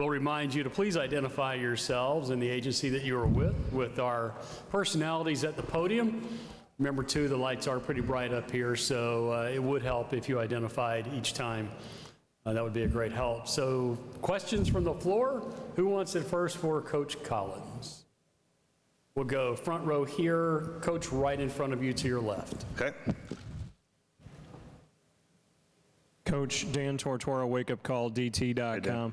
We'll remind you to please identify yourselves and the agency that you are with our personalities at the podium. Remember, too, the lights are pretty bright up here, so it would help if you identified each time. That would be a great help. So, questions from the floor? Who wants it first for Coach Collins? We'll go front row here. Coach, right in front of you to your left. Okay. Coach, Dan Tortora, wakeupcalldt.com.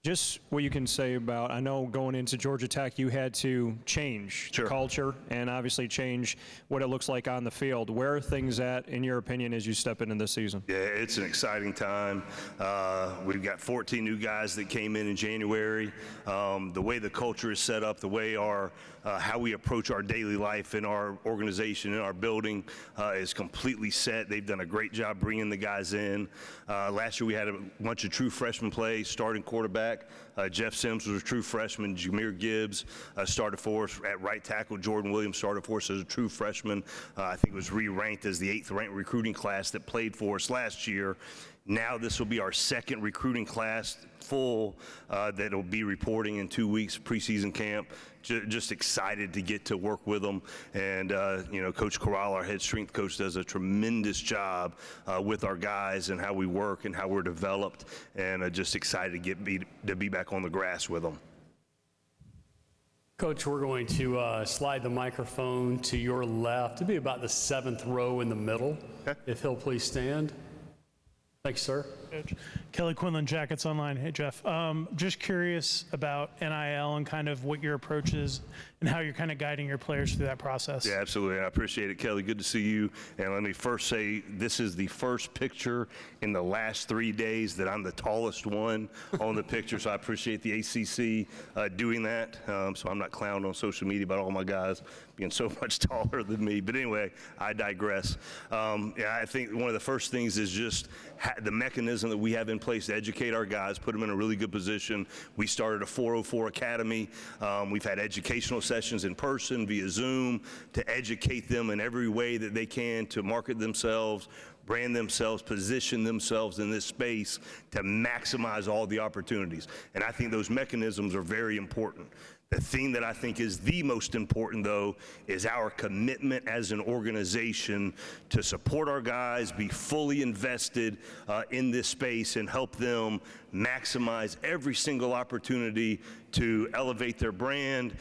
Just what you can say about, I know going into Georgia Tech, you had to change the culture and obviously change what it looks like on the field. Where are things at, in your opinion, as you step into this season? Yeah, it's an exciting time. We've got 14 new guys that came in January. The way the culture is set up, the way how we approach our daily life in our organization, in our building, is completely set. They've done a great job bringing the guys in. Last year we had a bunch of true freshmen play, starting quarterback. Jeff Sims was a true freshman. Jameer Gibbs started for us at right tackle. Jordan Williams started for us as a true freshman. I think it was re-ranked as the 8th ranked recruiting class that played for us last year. Now this will be our second recruiting class full that will be reporting in 2 weeks, preseason camp. Just excited to get to work with them. And, Coach Corral, our head strength coach, does a tremendous job with our guys and how we work and how we're developed. And just excited to be back on the grass with them. Coach, we're going to slide the microphone to your left. It'll be about the 7th row in the middle. Okay. If he'll please stand. Thanks, sir. Kelly Quinlan, Jackets Online. Hey, Jeff. Just curious about NIL and kind of what your approach is and how you're kind of guiding your players through that process. Yeah, absolutely. I appreciate it, Kelly. Good to see you. And let me first say, this is the first picture in the last 3 days that I'm the tallest one on the picture. So I appreciate the ACC doing that. So I'm not clowning on social media about all my guys being so much taller than me. But anyway, I digress. I think one of the first things is just the mechanism that we have in place to educate our guys, put them in a really good position. We started a 404 Academy. We've had educational sessions in person via Zoom to educate them in every way that they can to market themselves, brand themselves, position themselves in this space to maximize all the opportunities. And I think those mechanisms are very important. The thing that I think is the most important, though, is our commitment as an organization to support our guys, be fully invested in this space, and help them maximize every single opportunity to elevate their brand,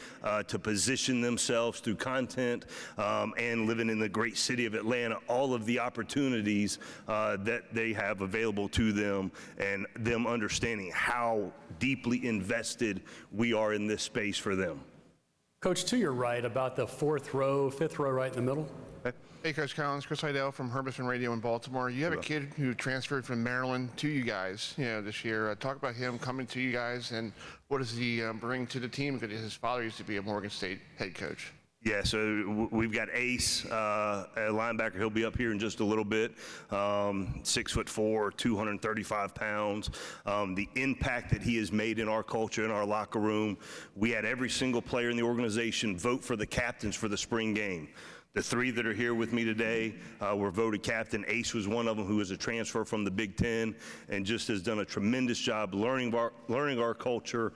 to position themselves through content, and living in the great city of Atlanta, all of the opportunities that they have available to them, and them understanding how deeply invested we are in this space for them. Coach, to your right, about the 4th row, 5th row right in the middle. Hey, Coach Collins, Chris Heidel from Herbison Radio in Baltimore. You have a kid who transferred from Maryland to you guys, this year. Talk about him coming to you guys, and what does he bring to the team? Because his father used to be a Morgan State head coach. Yeah, so we've got Ace, a linebacker. He'll be up here in just a little bit. 6'4", 235 pounds. The impact that he has made in our culture, in our locker room. We had every single player in the organization vote for the captains for the spring game. The 3 that are here with me today were voted captain. Ace was one of them, who is a transfer from the Big Ten and just has done a tremendous job learning our culture,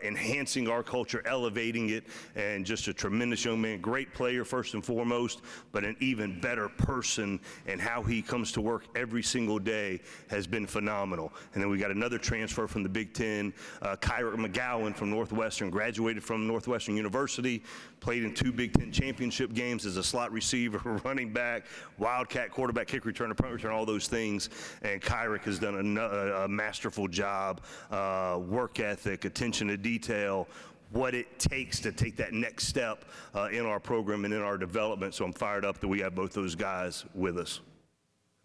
enhancing our culture, elevating it, and just a tremendous young man. Great player, first and foremost, but an even better person, and how he comes to work every single day has been phenomenal. And then we got another transfer from the Big Ten, Kyrie Mcgowan from Northwestern, graduated from Northwestern University, played in 2 Big Ten championship games as a slot receiver, running back, wildcat, quarterback, kick return, punt return, all those things. And Kyrie has done a masterful job, work ethic, attention to detail, what it takes to take that next step in our program and in our development. So I'm fired up that we have both those guys with us.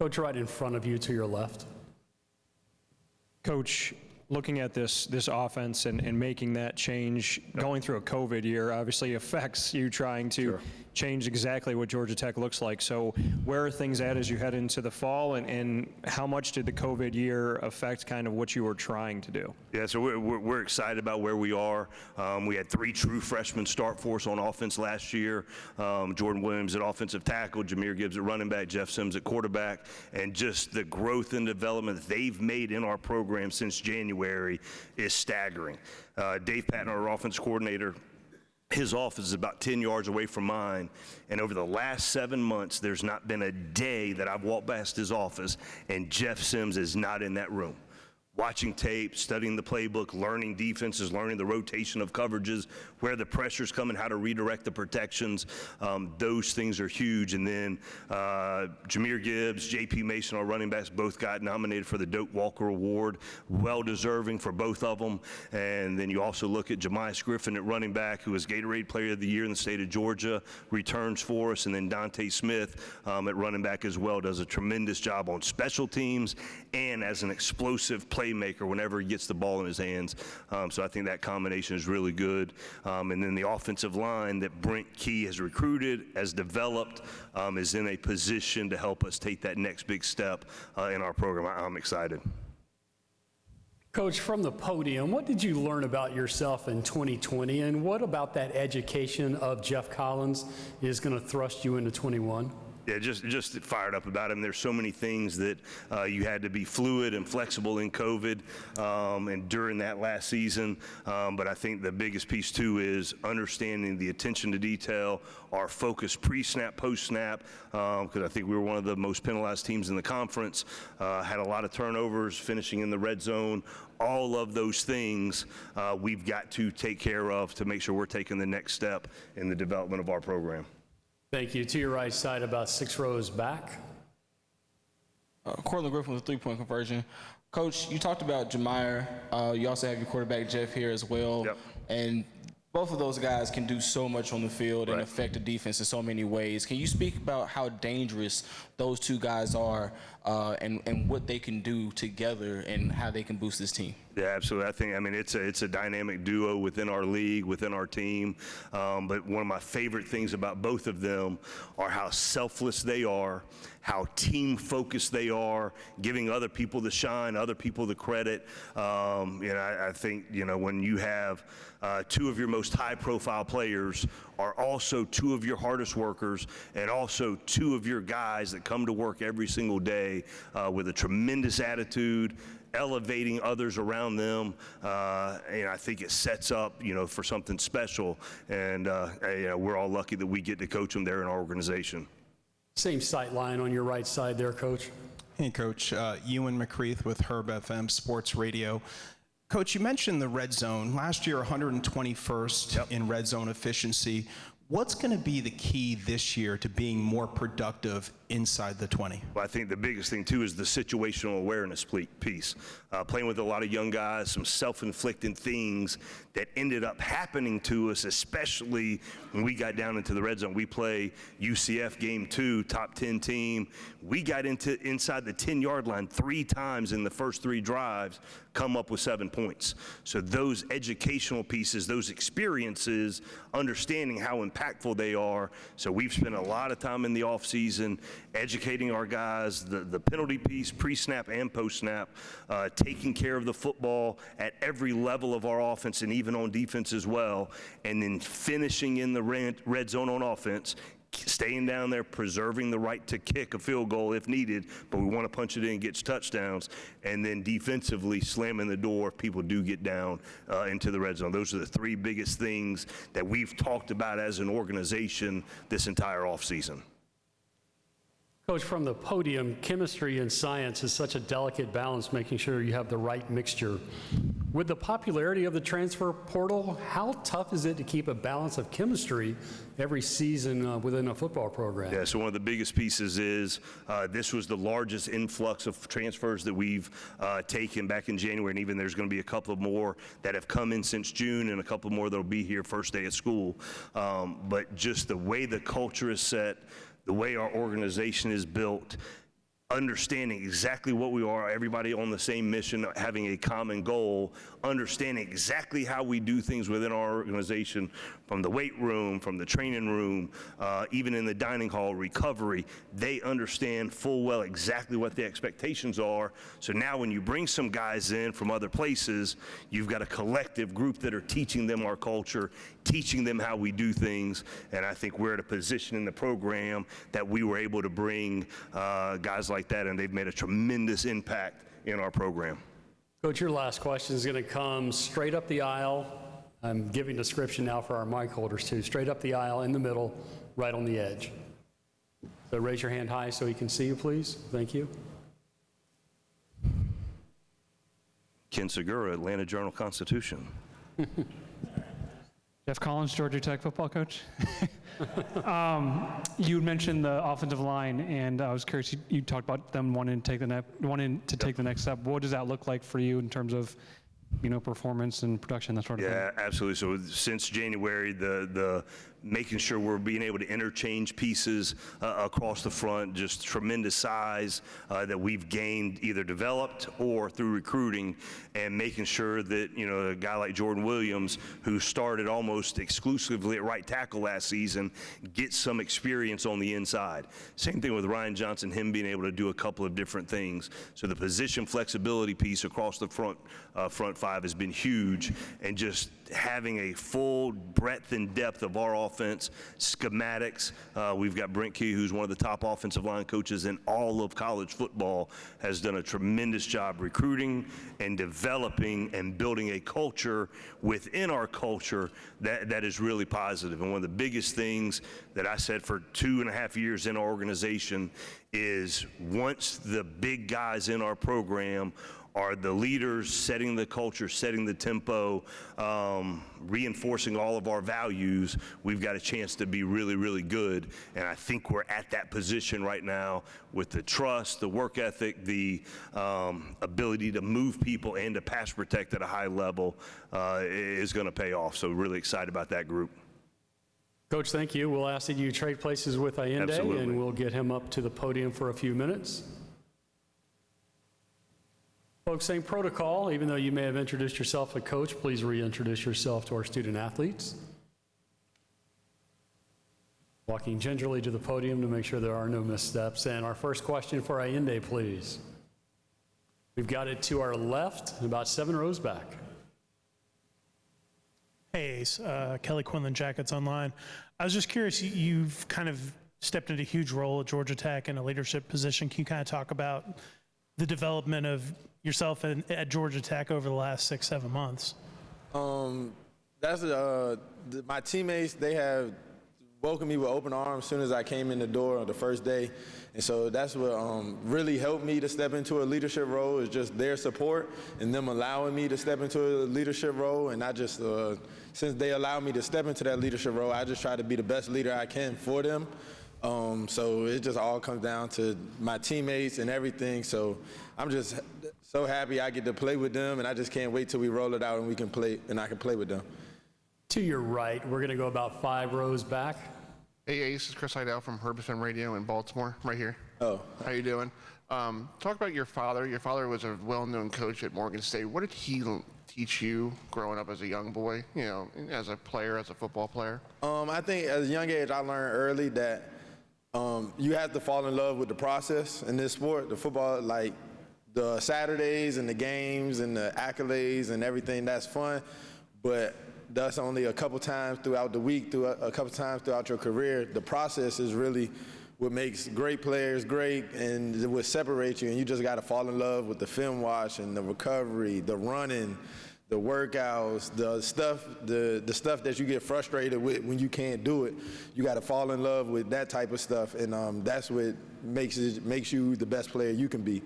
Coach, right in front of you to your left. Coach, looking at this offense and making that change, going through a COVID year obviously affects you trying to change exactly what Georgia Tech looks like. So where are things at as you head into the fall, and how much did the COVID year affect kind of what you were trying to do? Yeah, so we're excited about where we are. We had 3 true freshmen start for us on offense last year. Jordan Williams at offensive tackle, Jameer Gibbs at running back, Jeff Sims at quarterback, and just the growth and development that they've made in our program since January January is staggering. Dave Patton, our offense coordinator, his office is about 10 yards away from mine, and over the last 7 months, there's not been a day that I've walked past his office and Jeff Sims is not in that room. Watching tape, studying the playbook, learning defenses, learning the rotation of coverages, where the pressure's coming, how to redirect the protections. Those things are huge. And then Jahmyr Gibbs, J.P. Mason, our running backs, both got nominated for the Doak Walker Award. Well-deserving for both of them. And then you also look at Jemias Griffin at running back, who was Gatorade Player of the Year in the state of Georgia, returns for us. And then Dante Smith at running back as well does a tremendous job on special teams and as an explosive playmaker whenever he gets the ball in his hands. So I think that combination is really good. And then the offensive line that Brent Key has recruited, has developed, is in a position to help us take that next big step in our program. I'm excited. Coach, from the podium, what did you learn about yourself in 2020, and what about that education of Jeff Collins is going to thrust you into 21? Yeah, just fired up about him. There's so many things that you had to be fluid and flexible in COVID and during that last season. But I think the biggest piece too is understanding the attention to detail, our focus pre-snap, post-snap, because I think we were one of the most penalized teams in the conference, had a lot of turnovers, finishing in the red zone. All of those things we've got to take care of to make sure we're taking the next step in the development of our program. Thank you. To your right side, about 6 rows back. Cortland Griffin with a three-point conversion. Coach, you talked about Jahmyr. You also have your quarterback, Jeff, here as well. Yep. And both of those guys can do so much on the field and affect the defense in so many ways. Can you speak about how dangerous those two guys are and what they can do together and how they can boost this team? Yeah, absolutely. I mean, it's a dynamic duo within our league, within our team. But one of my favorite things about both of them are how selfless they are, how team-focused they are, giving other people the shine, other people the credit. I think, when you have two of your most high-profile players are also two of your hardest workers and also two of your guys that come to work every single day with a tremendous attitude, elevating others around them, and I think it sets up, for something special. And we're all lucky that we get to coach them there in our organization. Same sight line on your right side there, Coach. Hey, Coach. Ewan McCreath with Herb FM Sports Radio. Coach, you mentioned the red zone. Last year, 121st in red zone efficiency. What's going to be the key this year to being more productive inside the 20? Well, I think the biggest thing, too, is the situational awareness piece. Playing with a lot of young guys, some self-inflicted things that ended up happening to us, especially when we got down into the red zone. We play UCF Game 2, top 10 team. We got inside the 10-yard line 3 times in the first 3 drives, come up with 7 points. So those educational pieces, those experiences, understanding how impactful they are. So we've spent a lot of time in the offseason educating our guys, the penalty piece, pre-snap and post-snap, taking care of the football at every level of our offense and even on defense as well, and then finishing in the red zone on offense, staying down there, preserving the right to kick a field goal if needed, but we want to punch it in and get touchdowns, and then defensively slamming the door if people do get down into the red zone. Those are the 3 biggest things that we've talked about as an organization this entire offseason. Coach, from the podium, chemistry and science is such a delicate balance, making sure you have the right mixture. With the popularity of the transfer portal, how tough is it to keep a balance of chemistry every season within a football program? Yeah, so one of the biggest pieces is this was the largest influx of transfers that we've taken back in January, and even there's going to be a couple more that have come in since June and a couple more that will be here first day of school. But just the way the culture is set, the way our organization is built, understanding exactly what we are, everybody on the same mission, having a common goal, understanding exactly how we do things within our organization, from the weight room, from the training room, even in the dining hall, recovery. They understand full well exactly what the expectations are. So now when you bring some guys in from other places, you've got a collective group that are teaching them our culture, teaching them how we do things, and I think we're at a position in the program that we were able to bring guys like that, and they've made a tremendous impact in our program. Coach, your last question is going to come straight up the aisle. I'm giving description now for our mic holders too. Straight up the aisle in the middle, right on the edge. So raise your hand high so he can see you, please. Thank you. Ken Segura, Atlanta Journal-Constitution. Jeff Collins, Georgia Tech football coach. You mentioned the offensive line, and I was curious. You talked about them wanting to take the next step. What does that look like for you in terms of, performance and production, that sort of thing? Yeah, absolutely. So since January, the making sure we're being able to interchange pieces across the front, just tremendous size that we've gained, either developed or through recruiting, and making sure that, a guy like Jordan Williams, who started almost exclusively at right tackle last season, gets some experience on the inside. Same thing with Ryan Johnson, him being able to do a couple of different things. So the position flexibility piece across the front five has been huge, and just having a full breadth and depth of our offense, schematics. We've got Brent Key, who's one of the top offensive line coaches in all of college football, has done a tremendous job recruiting and developing and building a culture within our culture that is really positive. And one of the biggest things that I said for 2.5 years in our organization is, once the big guys in our program are the leaders, setting the culture, setting the tempo, reinforcing all of our values, we've got a chance to be really, really good. And I think we're at that position right now with the trust, the work ethic, the ability to move people and to pass protect at a high level is going to pay off. So really excited about that group. Coach, thank you. We'll ask that you trade places with Allende, Absolutely. and we'll get him up to the podium for a few minutes. Folks, same protocol. Even though you may have introduced yourself as coach, please reintroduce yourself to our student athletes. Walking gingerly to the podium to make sure there are no missteps. And our first question for Allende, please. We've got it to our left, about 7 rows back. Hey, Ace, Kelly Quinlan, Jackets Online. I was just curious, you've kind of stepped into a huge role at Georgia Tech in a leadership position. Can you kind of talk about the development of yourself at Georgia Tech over the last 6-7 months? My teammates, they have welcomed me with open arms as soon as I came in the door on the first day. And so that's what really helped me to step into a leadership role, is just their support and them allowing me to step into a leadership role. And I just, since they allowed me to step into that leadership role, I just try to be the best leader I can for them. So it just all comes down to my teammates and everything. So I'm just so happy I get to play with them, and I just can't wait till we roll it out and we can play, and I can play with them. To your right, we're going to go about 5 rows back. Hey, Ace, it's Chris Heidel from Herbison Radio in Baltimore, right here. Oh. How you doing? Talk about your father. Your father was a well-known coach at Morgan State. What did he teach you growing up as a young boy, as a player, as a football player? I think at a young age I learned early that you have to fall in love with the process in this sport, the football, like the Saturdays and the games and the accolades and everything, that's fun, but that's only a couple times throughout the week, a couple times throughout your career. The process is really what makes great players great, and what separates you, and you just got to fall in love with the film watch and the recovery, the running, the workouts, the stuff that you get frustrated with when you can't do it. You got to fall in love with that type of stuff, and that's what makes you the best player you can be.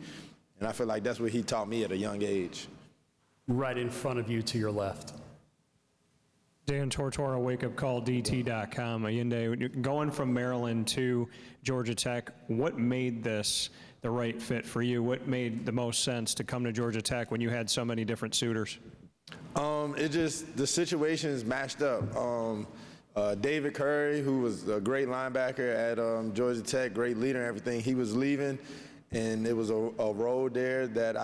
And I feel like that's what he taught me at a young age. Right in front of you to your left. Dan Tortora, wakeupcalldt.com. Allende, going from Maryland to Georgia Tech, what made this the right fit for you? What made the most sense to come to Georgia Tech when you had so many different suitors? The situations matched up. David Curry, who was a great linebacker at Georgia Tech, great leader and everything, he was leaving, and it was a role there that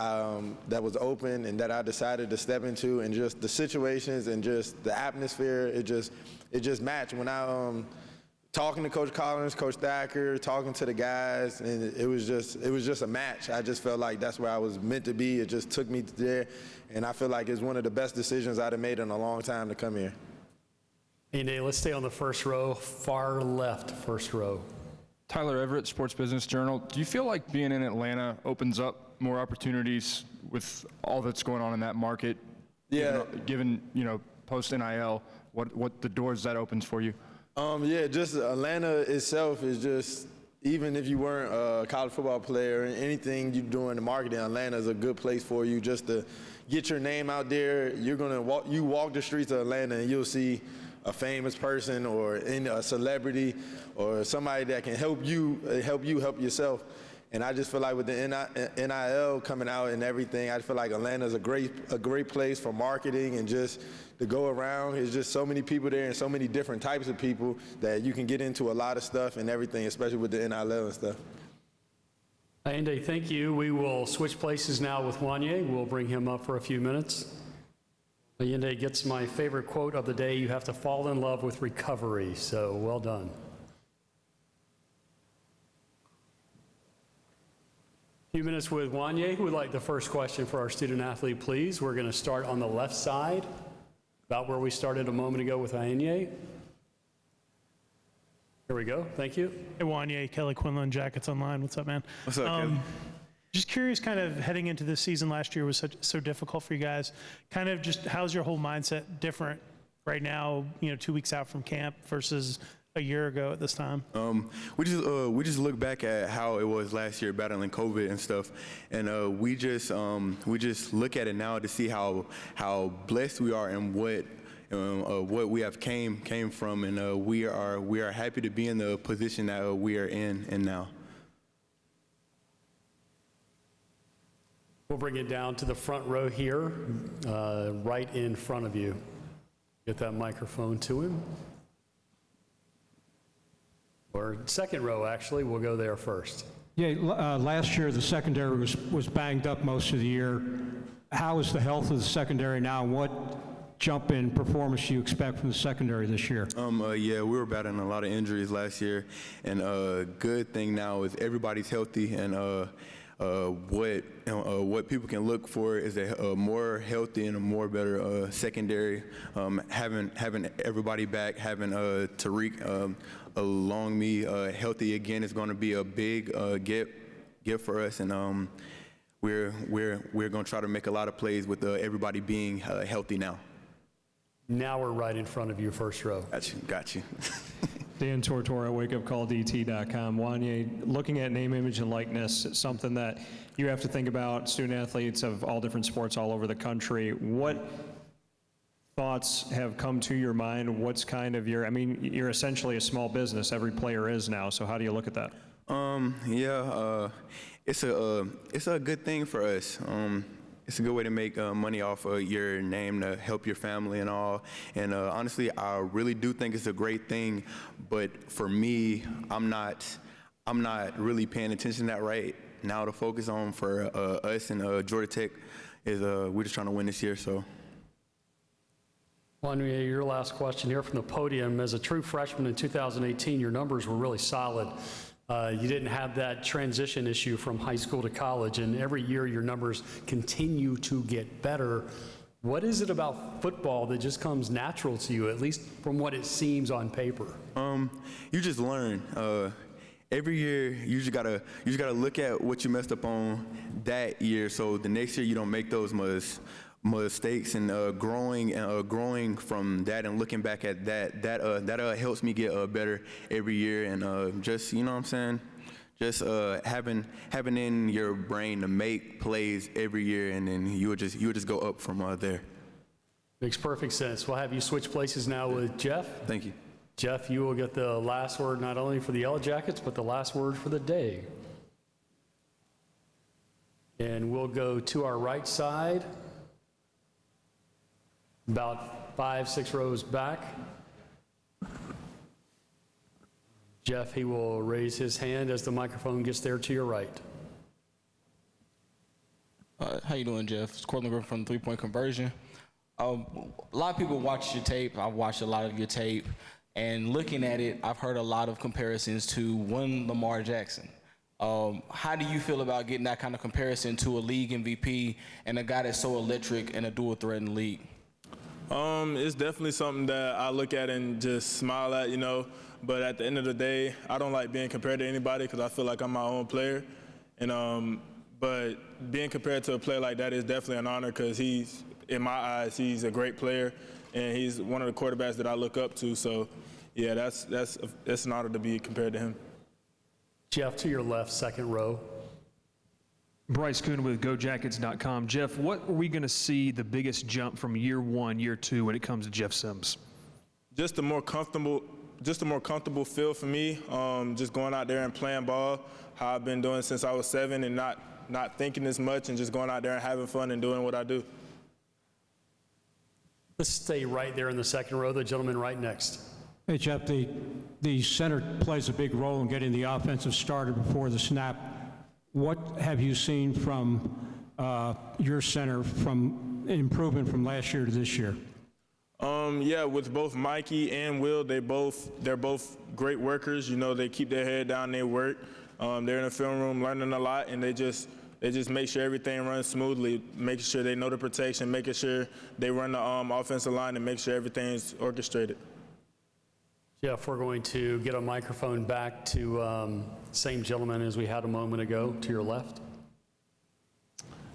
was open and that I decided to step into, and just the situations and just the atmosphere, it just matched. When I talking to Coach Collins, Coach Thacker, talking to the guys, and it was just a match. I just felt like that's where I was meant to be. It just took me there, and I feel like it's one of the best decisions I'd have made in a long time to come here. Hey, Nate, let's stay on the first row, far left first row. Tyler Everett, Sports Business Journal. Do you feel like being in Atlanta opens up more opportunities with all that's going on in that market? Yeah. Given post NIL, what the doors that opens for you? Yeah, just Atlanta itself is just, even if you weren't a college football player, anything you do in the marketing, Atlanta is a good place for you just to get your name out there. You're gonna walk the streets of Atlanta and you'll see a famous person or a celebrity or somebody that can help you help yourself. And I just feel like with the NIL coming out and everything, I feel like Atlanta is a great place for marketing and just to go around. There's just so many people there and so many different types of people that you can get into a lot of stuff and everything, especially with the NIL and stuff. Andy, thank you. We will switch places now with Wanye. We'll bring him up for a few minutes. Ayinde gets my favorite quote of the day: "You have to fall in love with recovery." So well done. A few minutes with Wanye. Who would like the first question for our student athlete, please? We're going to start on the left side, about where we started a moment ago with Ayinde. Here we go. Thank you. Hey, Wanye, Kelly Quinlan, Jackets Online. What's up, man? What's up, Kelly? Just curious, kind of heading into this season last year was so difficult for you guys. Kind of just how's your whole mindset different right now, 2 weeks out from camp versus a year ago at this time? We just look back at how it was last year battling COVID and stuff, and we just look at it now to see how blessed we are and what we have came from, and we are happy to be in the position that we are in and now. We'll bring it down to the front row here, right in front of you. Get that microphone to him. Or second row, actually. We'll go there first. Yeah, last year the secondary was banged up most of the year. How is the health of the secondary now? What jump in performance do you expect from the secondary this year? Yeah, we were battling a lot of injuries last year, and good thing now is everybody's healthy, and what people can look for is a more healthy and a more better secondary. Having everybody back, having Tariq along me healthy again is going to be a big gift for us, and we're going to try to make a lot of plays with everybody being healthy now. Now we're right in front of you, first row. Got you. Dan Tortora, wakeupcalldt.com. Wanye, looking at name, image, and likeness, it's something that you have to think about. Student athletes of all different sports all over the country. What thoughts have come to your mind? What's kind of you're essentially a small business. Every player is now. So how do you look at that? It's a good thing for us. It's a good way to make money off of your name, to help your family and all. And honestly, I really do think it's a great thing. But for me, I'm not really paying attention to that right now. To focus on for us and Georgia Tech is we're just trying to win this year. So. Wanye, your last question here from the podium. As a true freshman in 2018, your numbers were really solid. You didn't have that transition issue from high school to college, and every year your numbers continue to get better. What is it about football that just comes natural to you, at least from what it seems on paper? You just learn. Every year, you just gotta look at what you messed up on that year, so the next year you don't make those mistakes, and growing from that and looking back at that helps me get better every year, and just what I'm saying, just having in your brain to make plays every year, and then you would just go up from there. Makes perfect sense. We'll have you switch places now with Jeff. Thank you. Jeff, you will get the last word not only for the Yellow Jackets, but the last word for the day. And we'll go to our right side, about 5-6 rows back. Jeff, he will raise his hand as the microphone gets there to your right. How you doing, Jeff? It's Cortland Griffin from 3 Point Conversion. A lot of people watch your tape. I've watched a lot of your tape. And looking at it, I've heard a lot of comparisons to one Lamar Jackson. How do you feel about getting that kind of comparison to a league MVP and a guy that's so electric and a dual threat in the league? It's definitely something that I look at and just smile at, But at the end of the day, I don't like being compared to anybody because I feel like I'm my own player. But being compared to a player like that is definitely an honor because in my eyes, he's a great player and he's one of the quarterbacks that I look up to. So, yeah, that's an honor to be compared to him. Jeff, to your left, second row. Bryce Kuhn with GoJackets.com. Jeff, what are we going to see the biggest jump from year one, year two when it comes to Jeff Sims? Just a more comfortable feel for me. Just going out there and playing ball, how I've been doing since I was 7, and not thinking as much, and just going out there and having fun and doing what I do. Let's stay right there in the second row. The gentleman right next. Hey, Jeff, the center plays a big role in getting the offensive started before the snap. What have you seen from your center from improvement from last year to this year? Yeah, with both Mikey and Will, they're both great workers. They keep their head down, they work. They're in the film room learning a lot, and they just make sure everything runs smoothly, making sure they know the protection, making sure they run the offensive line, and make sure everything's orchestrated. Jeff, we're going to get a microphone back to same gentleman as we had a moment ago, to your left.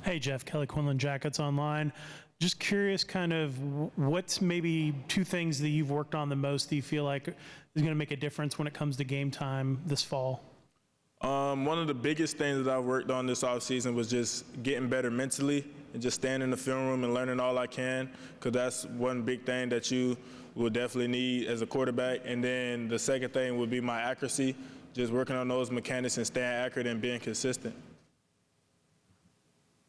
Hey, Jeff, Kelly Quinlan, Jackets Online. Just curious, kind of, what's maybe 2 things that you've worked on the most that you feel like is going to make a difference when it comes to game time this fall? One of the biggest things that I've worked on this offseason was just getting better mentally and just staying in the film room and learning all I can, because that's one big thing that you will definitely need as a quarterback. And then the second thing would be my accuracy, just working on those mechanics and staying accurate and being consistent.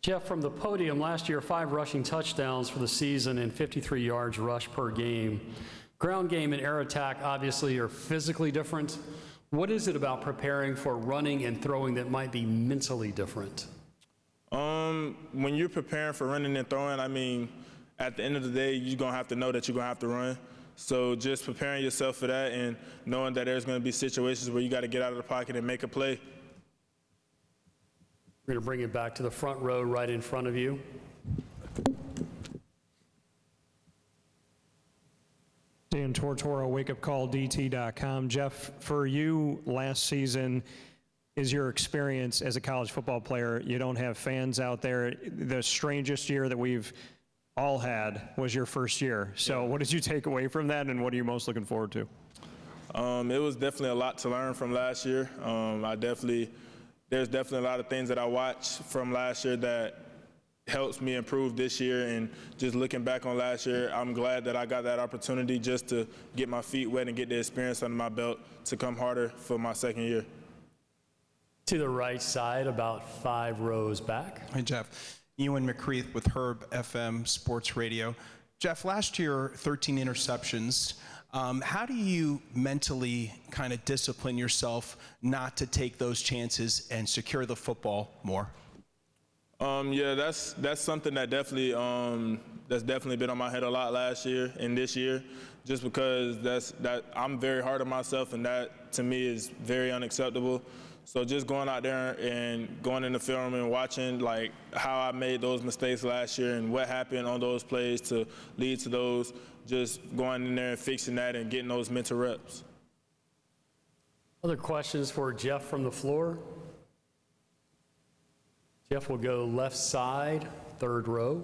Jeff, from the podium last year, 5 rushing touchdowns for the season and 53 yards rushed per game. Ground game and air attack obviously are physically different. What is it about preparing for running and throwing that might be mentally different? When you're preparing for running and throwing, at the end of the day, you're going to have to know that you're going to have to run. So just preparing yourself for that and knowing that there's going to be situations where you got to get out of the pocket and make a play. We're going to bring it back to the front row right in front of you. Dan Tortora, wakeupcalldt.com. Jeff, for you last season, is your experience as a college football player, you don't have fans out there. The strangest year that we've all had was your first year. So what did you take away from that, and what are you most looking forward to? It was definitely a lot to learn from last year. There's definitely a lot of things that I watched from last year that helps me improve this year. And just looking back on last year, I'm glad that I got that opportunity just to get my feet wet and get the experience under my belt to come harder for my second year. To the right side, about 5 rows back. Hi, Jeff. Ewan McCreath with Herb FM Sports Radio. Jeff, last year, 13 interceptions. How do you mentally kind of discipline yourself not to take those chances and secure the football more? Yeah, that's something that that's definitely been on my head a lot last year and this year, just because I'm very hard on myself, and that to me is very unacceptable. So just going out there and going in the film and watching like how I made those mistakes last year and what happened on those plays to lead to those, just going in there and fixing that and getting those mental reps. Other questions for Jeff from the floor? Jeff will go left side, 3rd row.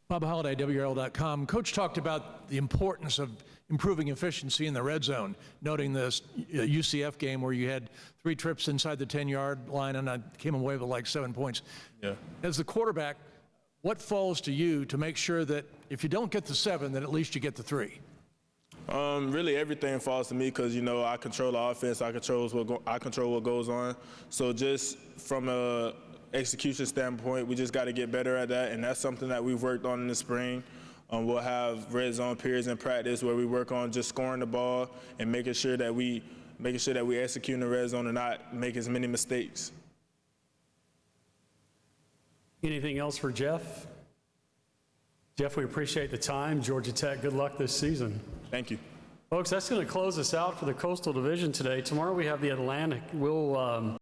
Bob Holliday, WRL.com. Coach talked about the importance of improving efficiency in the red zone, noting this UCF game where you had 3 trips inside the 10-yard line and I came away with like 7 points. Yeah. As the quarterback, what falls to you to make sure that if you don't get the 7, then at least you get the 3? Really everything falls to me because, I control the offense, I control what goes on. So just from a execution standpoint, we just got to get better at that, and that's something that we've worked on in the spring. We'll have red zone periods in practice where we work on just scoring the ball and making sure that we execute in the red zone and not make as many mistakes. Anything else for Jeff? Jeff, we appreciate the time. Georgia Tech, good luck this season. Thank you. Folks, that's going to close us out for the Coastal Division today. Tomorrow we have the Atlantic. We'll